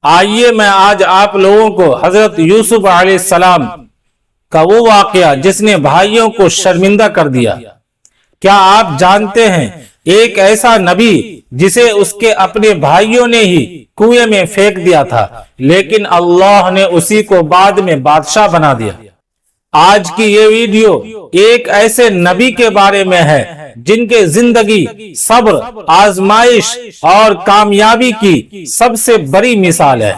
آئیے میں آج آپ لوگوں کو حضرت یوسف علیہ السلام کا وہ واقعہ جس نے بھائیوں کو شرمندہ کر دیا۔ کیا آپ جانتے ہیں ایک ایسا نبی جسے اس کے اپنے بھائیوں نے ہی کنویں میں پھینک دیا تھا، لیکن اللہ نے اسی کو بعد میں بادشاہ بنا دیا۔ آج کی یہ ویڈیو ایک ایسے نبی کے بارے میں ہے جن کے زندگی، صبر، آزمائش اور کامیابی کی سب سے بڑی مثال ہے۔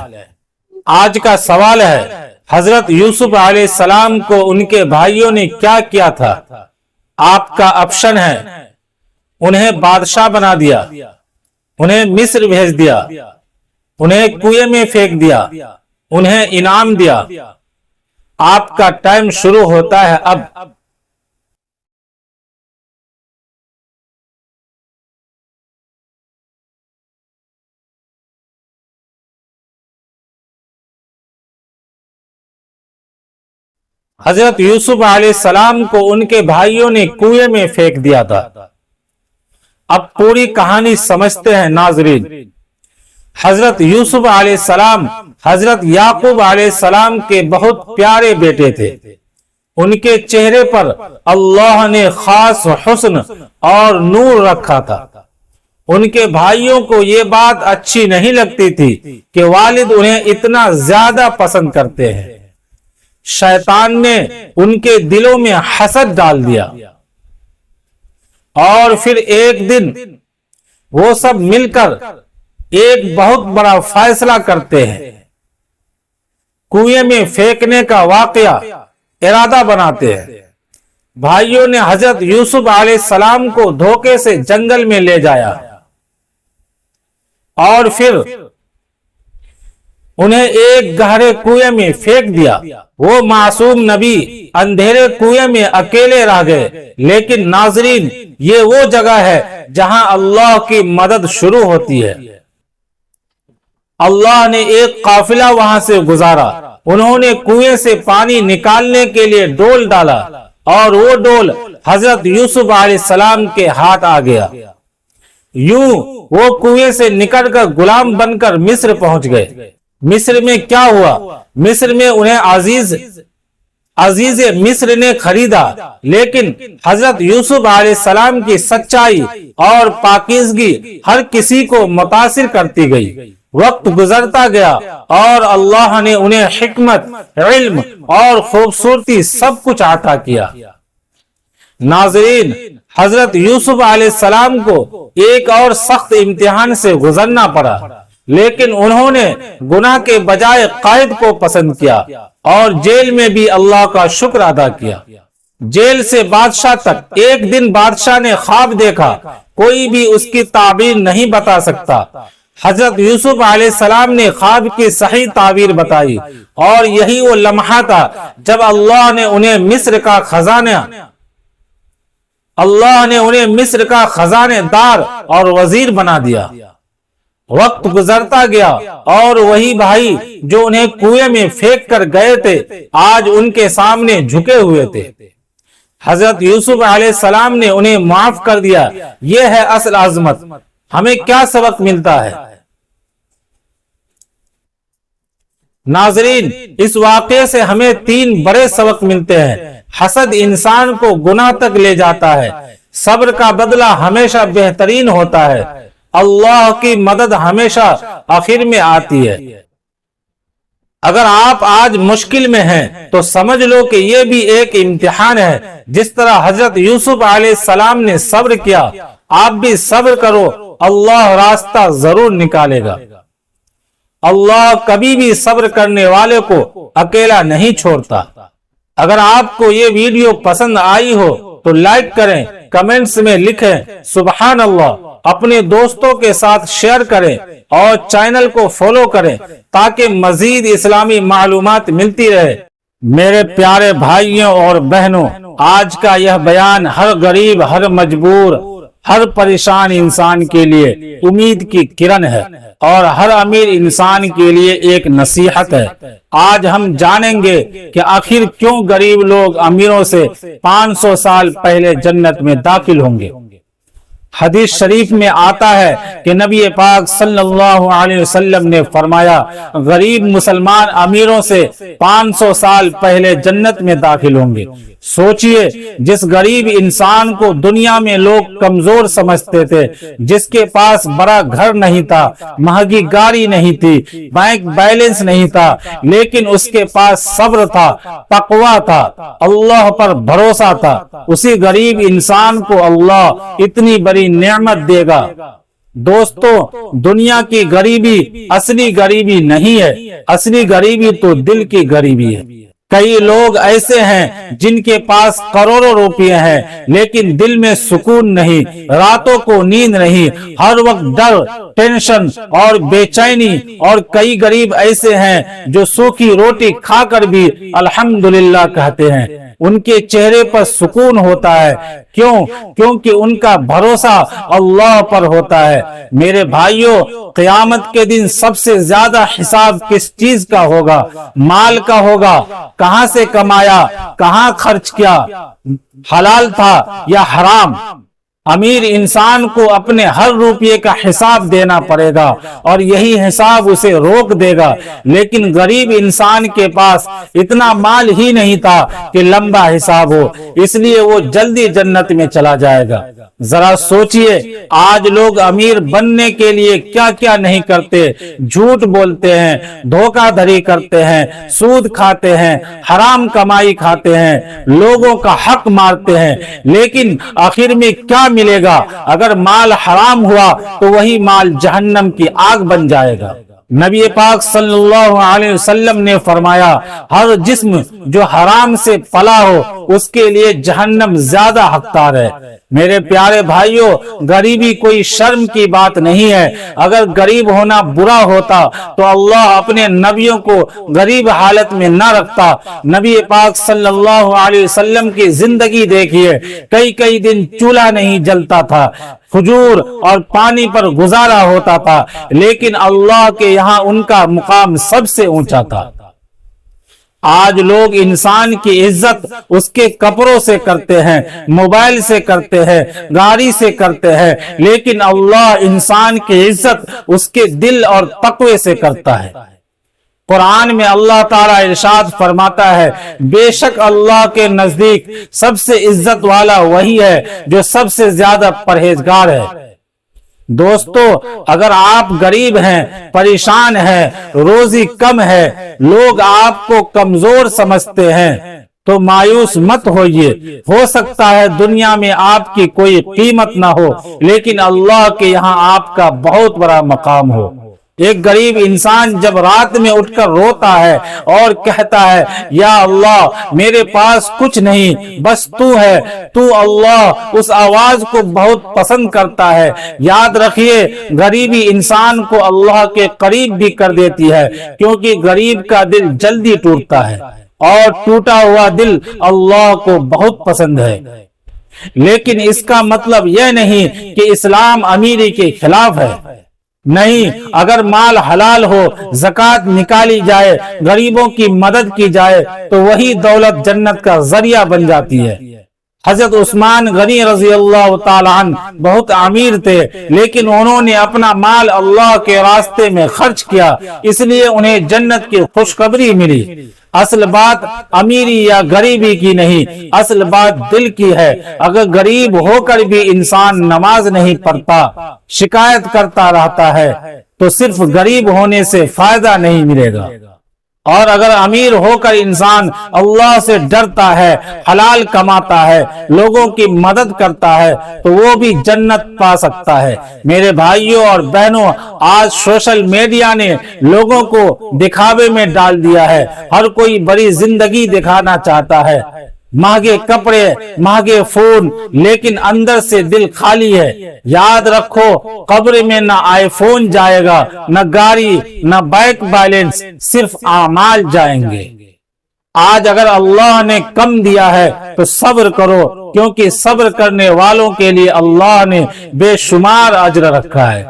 آج کا سوال ہے، حضرت یوسف علیہ السلام کو ان کے بھائیوں نے کیا کیا تھا؟ آپ کا آپشن ہے: انہیں بادشاہ بنا دیا، انہیں مصر بھیج دیا، انہیں کنویں میں پھینک دیا، انہیں انعام دیا۔ آپ کا ٹائم شروع ہوتا ہے اب۔ حضرت یوسف علیہ السلام کو ان کے بھائیوں نے کنویں میں پھینک دیا تھا۔ اب پوری کہانی سمجھتے ہیں ناظرین۔ حضرت یوسف علیہ السلام حضرت یعقوب علیہ السلام کے بہت پیارے بیٹے تھے۔ ان کے چہرے پر اللہ نے خاص حسن اور نور رکھا تھا۔ ان کے بھائیوں کو یہ بات اچھی نہیں لگتی تھی کہ والد انہیں اتنا زیادہ پسند کرتے ہیں۔ شیطان نے ان کے دلوں میں حسد ڈال دیا، اور پھر ایک دن وہ سب مل کر ایک بہت بڑا فیصلہ کرتے ہیں۔ کنویں میں پھینکنے کا واقعہ ارادہ بناتے ہیں۔ بھائیوں نے حضرت یوسف علیہ السلام کو دھوکے سے جنگل میں لے جایا اور پھر انہیں ایک گہرے کنویں میں پھینک دیا۔ وہ معصوم نبی اندھیرے کنویں میں اکیلے رہ گئے، لیکن ناظرین، یہ وہ جگہ ہے جہاں اللہ کی مدد شروع ہوتی ہے۔ اللہ نے ایک قافلہ وہاں سے گزارا۔ انہوں نے کنویں سے پانی نکالنے کے لیے ڈول ڈالا، اور وہ ڈول حضرت یوسف علیہ السلام کے ہاتھ آ گیا۔ یوں وہ کنویں سے نکل کر غلام بن کر مصر پہنچ گئے۔ مصر میں کیا ہوا؟ مصر میں انہیں عزیز مصر نے خریدا، لیکن حضرت یوسف علیہ السلام کی سچائی اور پاکیزگی ہر کسی کو متاثر کرتی گئی۔ وقت گزرتا گیا اور اللہ نے انہیں حکمت، علم اور خوبصورتی سب کچھ عطا کیا۔ ناظرین، حضرت یوسف علیہ السلام کو ایک اور سخت امتحان سے گزرنا پڑا، لیکن انہوں نے گناہ کے بجائے قائد کو پسند کیا اور جیل میں بھی اللہ کا شکر ادا کیا۔ جیل سے بادشاہ تک۔ ایک دن بادشاہ نے خواب دیکھا، کوئی بھی اس کی تعبیر نہیں بتا سکتا۔ حضرت یوسف علیہ السلام نے خواب کی صحیح تعبیر بتائی، اور یہی وہ لمحہ تھا جب اللہ نے انہیں مصر کا خزانے دار اور وزیر بنا دیا۔ وقت گزرتا گیا اور وہی بھائی جو انہیں کنویں میں پھینک کر گئے تھے آج ان کے سامنے جھکے ہوئے تھے۔ حضرت یوسف علیہ السلام نے انہیں معاف کر دیا۔ یہ ہے اصل عظمت۔ ہمیں کیا سبق ملتا ہے؟ ناظرین، اس واقعے سے ہمیں 3 بڑے سبق ملتے ہیں۔ حسد انسان کو گناہ تک لے جاتا ہے۔ صبر کا بدلہ ہمیشہ بہترین ہوتا ہے۔ اللہ کی مدد ہمیشہ آخر میں آتی ہے۔ اگر آپ آج مشکل میں ہیں تو سمجھ لو کہ یہ بھی ایک امتحان ہے۔ جس طرح حضرت یوسف علیہ السلام نے صبر کیا، آپ بھی صبر کرو، اللہ راستہ ضرور نکالے گا۔ اللہ کبھی بھی صبر کرنے والے کو اکیلا نہیں چھوڑتا۔ اگر آپ کو یہ ویڈیو پسند آئی ہو تو لائک کریں، کمنٹس میں لکھیں سبحان اللہ، اپنے دوستوں کے ساتھ شیئر کریں اور چینل کو فالو کریں تاکہ مزید اسلامی معلومات ملتی رہے۔ میرے پیارے بھائیوں اور بہنوں، آج کا یہ بیان ہر غریب، ہر مجبور، ہر پریشان انسان کے لیے امید کی کرن ہے، اور ہر امیر انسان کے لیے ایک نصیحت ہے۔ آج ہم جانیں گے کہ آخر کیوں غریب لوگ امیروں سے 500 سال پہلے جنت میں داخل ہوں گے۔ حدیث شریف میں آتا ہے کہ نبی پاک صلی اللہ علیہ وسلم نے فرمایا غریب مسلمان امیروں سے 500 سال پہلے جنت میں داخل ہوں گے۔ سوچئے جس غریب انسان کو دنیا میں لوگ کمزور سمجھتے تھے، جس کے پاس بڑا گھر نہیں تھا، مہنگی گاڑی نہیں تھی، بینک بیلنس نہیں تھا، لیکن اس کے پاس صبر تھا، تقوی تھا، اللہ پر بھروسہ تھا، اسی غریب انسان کو اللہ اتنی بڑی نعمت دے گا۔ دوستو، دنیا کی غریبی اصلی غریبی نہیں ہے، اصلی غریبی تو دل کی غریبی ہے۔ کئی لوگ ایسے ہیں جن کے پاس کروڑوں روپے ہیں لیکن دل میں سکون نہیں، راتوں کو نیند نہیں، ہر وقت ڈر، ٹینشن اور بے چینی۔ اور کئی غریب ایسے ہیں جو سوکھی روٹی کھا کر بھی الحمدللہ کہتے ہیں، ان کے چہرے پر سکون ہوتا ہے۔ کیوں؟ کیونکہ ان کا بھروسہ اللہ پر ہوتا ہے۔ میرے بھائیوں، قیامت کے دن سب سے زیادہ حساب کس چیز کا ہوگا؟ مال کا ہوگا۔ کہاں سے کمایا، کہاں خرچ کیا، حلال تھا یا حرام؟ امیر انسان کو اپنے ہر روپے کا حساب دینا پڑے گا اور یہی حساب اسے روک دے گا، لیکن غریب انسان کے پاس اتنا مال ہی نہیں تھا کہ لمبا حساب ہو، اس لیے وہ جلدی جنت میں چلا جائے گا۔ ذرا سوچئے آج لوگ امیر بننے کے لیے کیا کیا نہیں کرتے، جھوٹ بولتے ہیں، دھوکہ دھڑی کرتے ہیں، سود کھاتے ہیں، حرام کمائی کھاتے ہیں، لوگوں کا حق مارتے ہیں، لیکن آخر میں کیا ملے گا؟ اگر مال حرام ہوا تو وہی مال جہنم کی آگ بن جائے گا۔ نبی پاک صلی اللہ علیہ وسلم نے فرمایا ہر جسم جو حرام سے پلا ہو اس کے لیے جہنم زیادہ حقدار ہے۔ میرے پیارے بھائیوں، غریبی کوئی شرم کی بات نہیں ہے۔ اگر غریب ہونا برا ہوتا تو اللہ اپنے نبیوں کو غریب حالت میں نہ رکھتا۔ نبی پاک صلی اللہ علیہ وسلم کی زندگی دیکھیے، کئی دن چولہا نہیں جلتا تھا، کھجور اور پانی پر گزارا ہوتا تھا، لیکن اللہ کے یہاں ان کا مقام سب سے اونچا تھا۔ آج لوگ انسان کی عزت اس کے کپڑوں سے کرتے ہیں، موبائل سے کرتے ہیں، گاڑی سے کرتے ہیں، لیکن اللہ انسان کی عزت اس کے دل اور تقوی سے کرتا ہے۔ قرآن میں اللہ تعالیٰ ارشاد فرماتا ہے بے شک اللہ کے نزدیک سب سے عزت والا وہی ہے جو سب سے زیادہ پرہیزگار ہے۔ دوستو، اگر آپ غریب ہیں، پریشان ہیں، روزی کم ہے، لوگ آپ کو کمزور سمجھتے ہیں تو مایوس مت ہوئیے۔ ہو سکتا ہے دنیا میں آپ کی کوئی قیمت نہ ہو، لیکن اللہ کے یہاں آپ کا بہت بڑا مقام ہو۔ ایک غریب انسان جب رات میں اٹھ کر روتا ہے اور کہتا ہے یا اللہ میرے پاس کچھ نہیں بس تو ہے، تو اللہ اس آواز کو بہت پسند کرتا ہے۔ یاد رکھیے غریبی انسان کو اللہ کے قریب بھی کر دیتی ہے، کیونکہ غریب کا دل جلدی ٹوٹتا ہے اور ٹوٹا ہوا دل اللہ کو بہت پسند ہے۔ لیکن اس کا مطلب یہ نہیں کہ اسلام امیری کے خلاف ہے، نہیں۔ اگر مال حلال ہو، زکوٰۃ نکالی جائے، غریبوں کی مدد کی جائے تو وہی دولت جنت کا ذریعہ بن جاتی ہے۔ حضرت عثمان غنی رضی اللہ تعالیٰ عنہ بہت امیر تھے، لیکن انہوں نے اپنا مال اللہ کے راستے میں خرچ کیا، اس لیے انہیں جنت کی خوشخبری ملی۔ اصل بات امیری یا غریبی کی نہیں، اصل بات دل کی ہے۔ اگر غریب ہو کر بھی انسان نماز نہیں پڑھتا، شکایت کرتا رہتا ہے تو صرف غریب ہونے سے فائدہ نہیں ملے گا، اور اگر امیر ہو کر انسان اللہ سے ڈرتا ہے، حلال کماتا ہے، لوگوں کی مدد کرتا ہے تو وہ بھی جنت پا سکتا ہے۔ میرے بھائیوں اور بہنوں، آج سوشل میڈیا نے لوگوں کو دکھاوے میں ڈال دیا ہے، ہر کوئی بڑی زندگی دکھانا چاہتا ہے، مہنگے کپڑے، مہنگے فون، لیکن اندر سے دل خالی ہے۔ یاد رکھو قبر میں نہ آئی فون جائے گا، نہ گاڑی، نہ بینک بیلنس، صرف اعمال جائیں گے۔ آج اگر اللہ نے کم دیا ہے تو صبر کرو، کیونکہ صبر کرنے والوں کے لیے اللہ نے بے شمار اجر رکھا ہے۔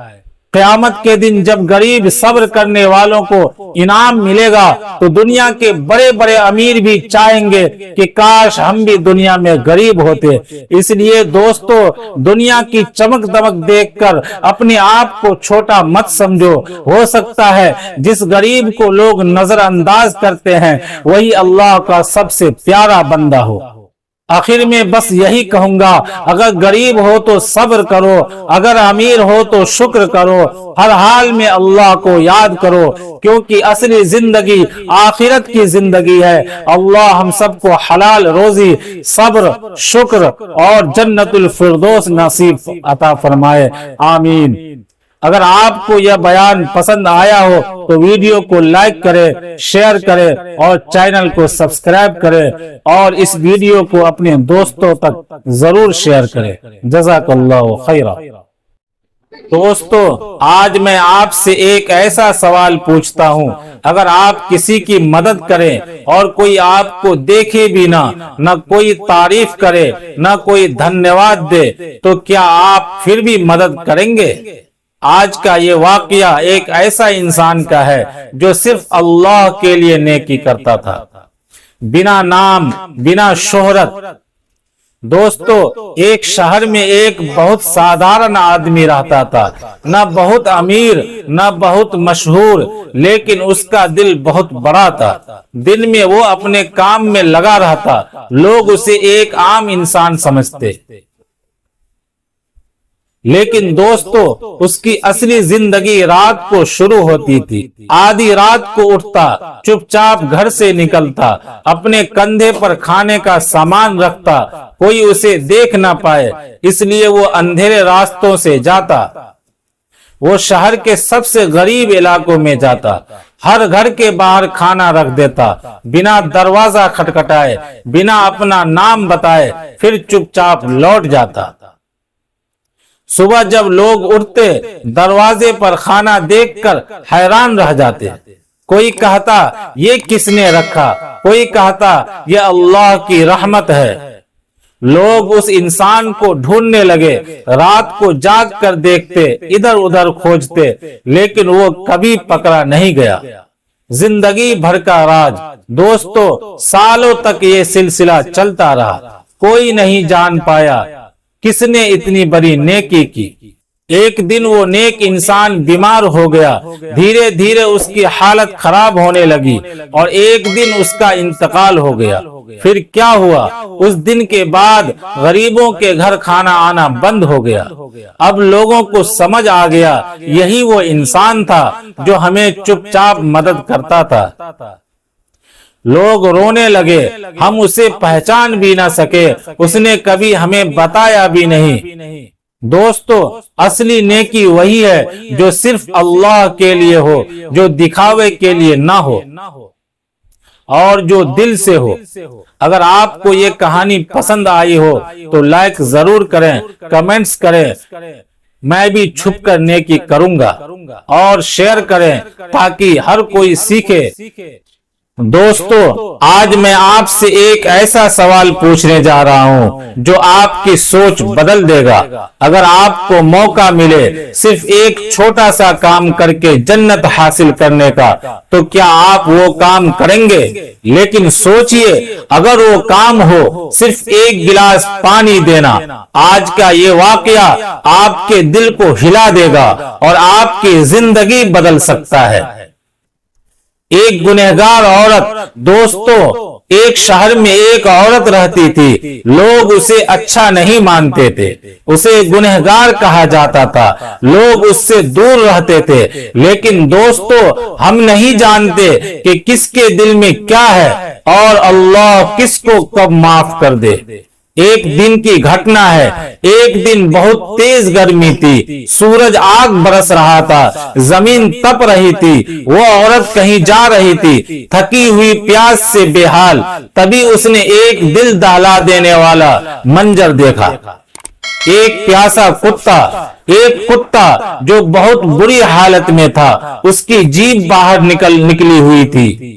قیامت کے دن جب غریب صبر کرنے والوں کو انعام ملے گا تو دنیا کے بڑے بڑے امیر بھی چاہیں گے کہ کاش ہم بھی دنیا میں غریب ہوتے۔ اس لیے دوستو، دنیا کی چمک دمک دیکھ کر اپنے آپ کو چھوٹا مت سمجھو۔ ہو سکتا ہے جس غریب کو لوگ نظر انداز کرتے ہیں وہی اللہ کا سب سے پیارا بندہ ہو۔ آخر میں بس یہی کہوں گا، اگر غریب ہو تو صبر کرو، اگر امیر ہو تو شکر کرو، ہر حال میں اللہ کو یاد کرو، کیونکہ اصلی زندگی آخرت کی زندگی ہے۔ اللہ ہم سب کو حلال روزی، صبر، شکر اور جنت الفردوس نصیب عطا فرمائے، آمین۔ اگر آپ کو یہ بیان پسند آیا ہو تو ویڈیو کو لائک کریں، شیئر کریں اور چینل کو سبسکرائب کریں، اور اس ویڈیو کو اپنے دوستوں تک ضرور شیئر کریں۔ جزاک اللہ خیرہ۔ دوستو، آج میں آپ سے ایک ایسا سوال پوچھتا ہوں، اگر آپ کسی کی مدد کریں اور کوئی آپ کو دیکھے بھی نہ کوئی تعریف کرے، نہ کوئی دھنیواد دے، تو کیا آپ پھر بھی مدد کریں گے؟ آج کا یہ واقعہ ایک ایسا انسان کا ہے جو صرف اللہ کے لیے نیکی کرتا تھا، بنا نام، بنا شہرت۔ دوستو، ایک شہر میں ایک بہت سادھارن آدمی رہتا تھا، نہ بہت امیر نہ بہت مشہور، لیکن اس کا دل بہت بڑا تھا۔ دن میں وہ اپنے کام میں لگا رہتا، لوگ اسے ایک عام انسان سمجھتے، لیکن دوستو اس کی اصلی زندگی رات کو شروع ہوتی تھی۔ آدھی رات کو اٹھتا، چپ چاپ گھر سے نکلتا، اپنے کندھے پر کھانے کا سامان رکھتا، کوئی اسے دیکھ نہ پائے، اس لیے وہ اندھیرے راستوں سے جاتا۔ وہ شہر کے سب سے غریب علاقوں میں جاتا، ہر گھر کے باہر کھانا رکھ دیتا، بنا دروازہ کھٹکھٹائے، بنا اپنا نام بتائے، پھر چپ چاپ لوٹ جاتا۔ صبح جب لوگ اٹھتے، دروازے پر کھانا دیکھ کر حیران رہ جاتے، کوئی کہتا یہ کس نے رکھا، کوئی کہتا یہ اللہ کی رحمت ہے۔ لوگ اس انسان کو ڈھونڈنے لگے، رات کو جاگ کر دیکھتے، ادھر ادھر کھوجتے، لیکن وہ کبھی پکڑا نہیں گیا۔ زندگی بھر کا راز۔ دوستو، سالوں تک یہ سلسلہ چلتا رہا، کوئی نہیں جان پایا کس نے اتنی بڑی نیکی کی۔ ایک دن وہ نیک انسان بیمار ہو گیا، دھیرے دھیرے اس کی حالت خراب ہونے لگی اور ایک دن اس کا انتقال ہو گیا۔ پھر کیا ہوا؟ اس دن کے بعد غریبوں کے گھر کھانا آنا بند ہو گیا۔ اب لوگوں کو سمجھ آ گیا یہی وہ انسان تھا جو ہمیں چپ چاپ مدد کرتا تھا۔ لوگ رونے لگے، ہم اسے پہچان بھی نہ سکے، اس نے کبھی ہمیں بتایا بھی نہیں۔ دوستو، اصلی نیکی وہی ہے جو صرف اللہ کے لیے ہو، جو دکھاوے کے لیے نہ ہو اور جو دل سے ہو۔ اگر آپ کو یہ کہانی پسند آئی ہو تو لائک ضرور کریں، کمنٹس کریں، میں بھی چھپ کر نیکی کروں گا، اور شیئر کریں تاکہ ہر کوئی سیکھے۔ دوستو، آج میں آپ سے ایک ایسا سوال پوچھنے جا رہا ہوں جو آپ کی سوچ بدل دے گا۔ اگر آپ کو موقع ملے صرف ایک چھوٹا سا کام کر کے جنت حاصل کرنے کا تو کیا آپ وہ کام کریں گے؟ لیکن سوچئے، اگر وہ کام ہو صرف ایک گلاس پانی دینا، آج کا یہ واقعہ آپ کے دل کو ہلا دے گا اور آپ کی زندگی بدل سکتا ہے۔ ایک گنہگار عورت۔ دوستو، ایک شہر میں ایک عورت رہتی تھی، لوگ اسے اچھا نہیں مانتے تھے، اسے گنہگار کہا جاتا تھا، لوگ اس سے دور رہتے تھے، لیکن دوستو ہم نہیں جانتے کہ کس کے دل میں کیا ہے اور اللہ کس کو کب معاف کر دے۔ ایک دن کی گھٹنا ہے، ایک دن بہت تیز گرمی تھی، سورج آگ برس رہا تھا، زمین تپ رہی تھی، وہ عورت کہیں جا رہی تھی، تھکی ہوئی پیاس سے بے حال، تبھی اس نے ایک دل دہلا دینے والا منظر دیکھا۔ ایک پیاسا کتا، ایک کتا جو بہت بری حالت میں تھا، اس کی جیب باہر نکلی ہوئی تھی۔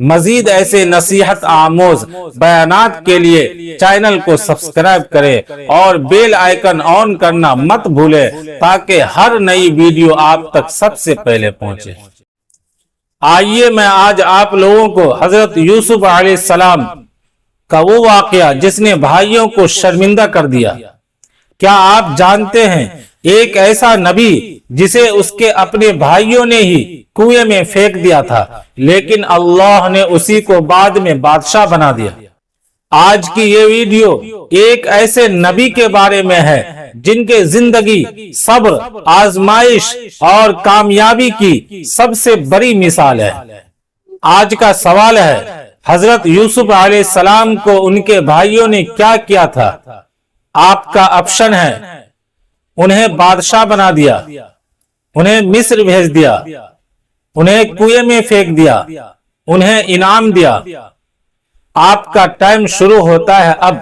مزید ایسے نصیحت آموز بیانات کے لیے چینل کو سبسکرائب کریں اور بیل آئیکن آن کرنا مت بھولیں تاکہ ہر نئی ویڈیو آپ تک سب سے پہلے پہنچے۔ آئیے میں آج آپ لوگوں کو حضرت یوسف علیہ السلام کا وہ واقعہ جس نے بھائیوں کو شرمندہ کر دیا۔ کیا آپ جانتے ہیں ایک ایسا نبی جسے اس کے اپنے بھائیوں نے ہی کنویں میں پھینک دیا تھا، لیکن اللہ نے اسی کو بعد میں بادشاہ بنا دیا۔ آج کی یہ ویڈیو ایک ایسے نبی کے بارے میں ہے جن کے زندگی، صبر، آزمائش اور کامیابی کی سب سے بڑی مثال ہے۔ آج کا سوال ہے، حضرت یوسف علیہ السلام کو ان کے بھائیوں نے کیا کیا تھا؟ آپ کا آپشن ہے، انہیں بادشاہ بنا دیا، انہیں مصر بھیج دیا، انہیں کنویں میں پھینک دیا، انہیں انعام دیا۔ آپ کا ٹائم شروع ہوتا ہے اب۔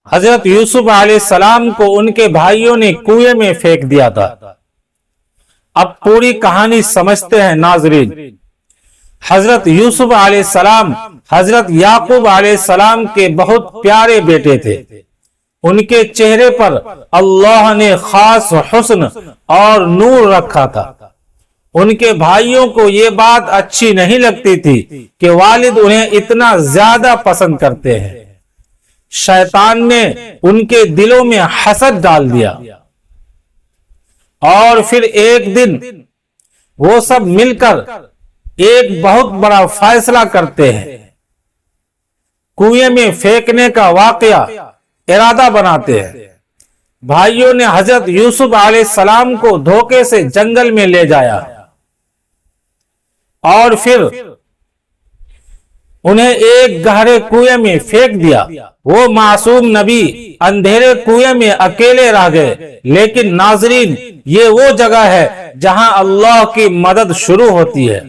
حضرت یوسف علیہ السلام کو ان کے بھائیوں نے کنویں میں پھینک دیا تھا۔ اب پوری کہانی سمجھتے ہیں ناظرین۔ حضرت یوسف علیہ السلام حضرت یعقوب علیہ السلام کے بہت پیارے بیٹے تھے۔ ان کے چہرے پر اللہ نے خاص حسن اور نور رکھا تھا۔ ان کے بھائیوں کو یہ بات اچھی نہیں لگتی تھی کہ والد انہیں اتنا زیادہ پسند کرتے ہیں۔ شیطان نے ان کے دلوں میں حسد ڈال دیا، اور پھر ایک دن وہ سب مل کر ایک بہت بڑا فیصلہ کرتے ہیں۔ کنویں میں پھینکنے کا واقعہ ارادہ بناتے ہیں۔ بھائیوں نے حضرت یوسف علیہ السلام کو دھوکے سے جنگل میں لے جایا اور پھر انہیں ایک گہرے کنویں میں پھینک دیا۔ وہ معصوم نبی اندھیرے کنویں میں اکیلے رہ گئے، لیکن ناظرین، یہ وہ جگہ ہے جہاں اللہ کی مدد شروع ہوتی ہے۔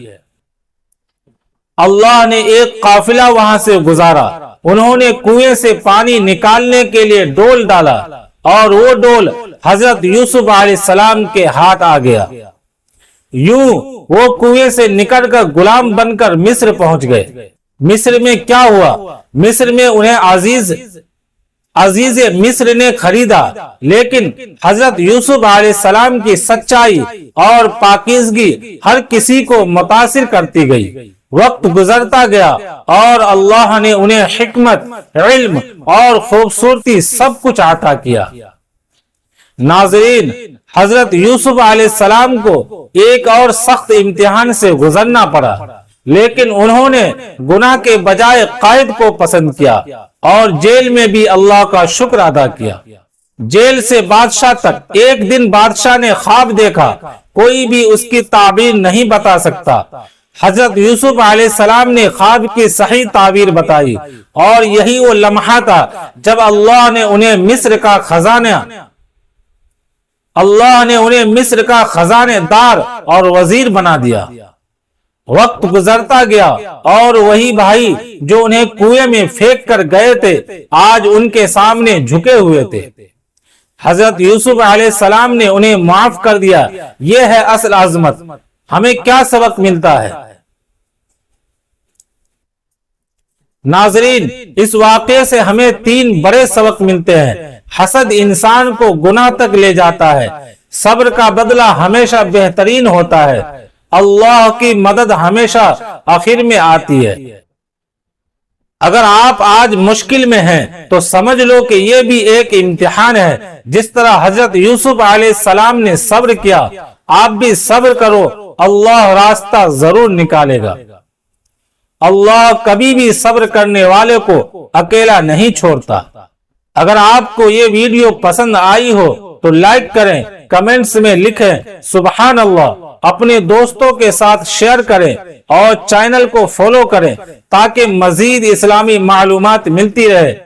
اللہ نے ایک قافلہ وہاں سے گزارا۔ انہوں نے کنویں سے پانی نکالنے کے لیے ڈول ڈالا اور وہ ڈول حضرت یوسف علیہ السلام کے ہاتھ آ گیا۔ یوں وہ کنویں سے نکل کر غلام بن کر مصر پہنچ گئے۔ مصر میں کیا ہوا؟ مصر میں انہیں عزیز مصر نے خریدا، لیکن حضرت یوسف علیہ السلام کی سچائی اور پاکیزگی ہر کسی کو متاثر کرتی گئی۔ وقت گزرتا گیا اور اللہ نے انہیں حکمت، علم اور خوبصورتی سب کچھ عطا کیا۔ ناظرین، حضرت یوسف علیہ السلام کو ایک اور سخت امتحان سے گزرنا پڑا، لیکن انہوں نے گناہ کے بجائے قائد کو پسند کیا اور جیل میں بھی اللہ کا شکر ادا کیا۔ جیل سے بادشاہ تک ایک دن بادشاہ نے خواب دیکھا، کوئی بھی اس کی تعبیر نہیں بتا سکتا۔ حضرت یوسف علیہ السلام نے خواب کی صحیح تعبیر بتائی، اور یہی وہ لمحہ تھا جب اللہ نے انہیں مصر کا خزانہ دار اور وزیر بنا دیا۔ وقت گزرتا گیا اور وہی بھائی جو انہیں کنویں میں پھینک کر گئے تھے آج ان کے سامنے جھکے ہوئے تھے۔ حضرت یوسف علیہ السلام نے انہیں معاف کر دیا۔ یہ ہے اصل عظمت۔ ہمیں کیا سبق ملتا ہے؟ ناظرین، اس واقعے سے ہمیں 3 بڑے سبق ملتے ہیں۔ حسد انسان کو گناہ تک لے جاتا ہے۔ صبر کا بدلہ ہمیشہ بہترین ہوتا ہے۔ اللہ کی مدد ہمیشہ آخر میں آتی ہے۔ اگر آپ آج مشکل میں ہیں تو سمجھ لو کہ یہ بھی ایک امتحان ہے۔ جس طرح حضرت یوسف علیہ السلام نے صبر کیا، آپ بھی صبر کرو، اللہ راستہ ضرور نکالے گا۔ اللہ کبھی بھی صبر کرنے والے کو اکیلا نہیں چھوڑتا۔ اگر آپ کو یہ ویڈیو پسند آئی ہو تو لائک کریں، کمنٹس میں لکھیں سبحان اللہ، اپنے دوستوں کے ساتھ شیئر کریں اور چینل کو فالو کریں تاکہ مزید اسلامی معلومات ملتی رہے۔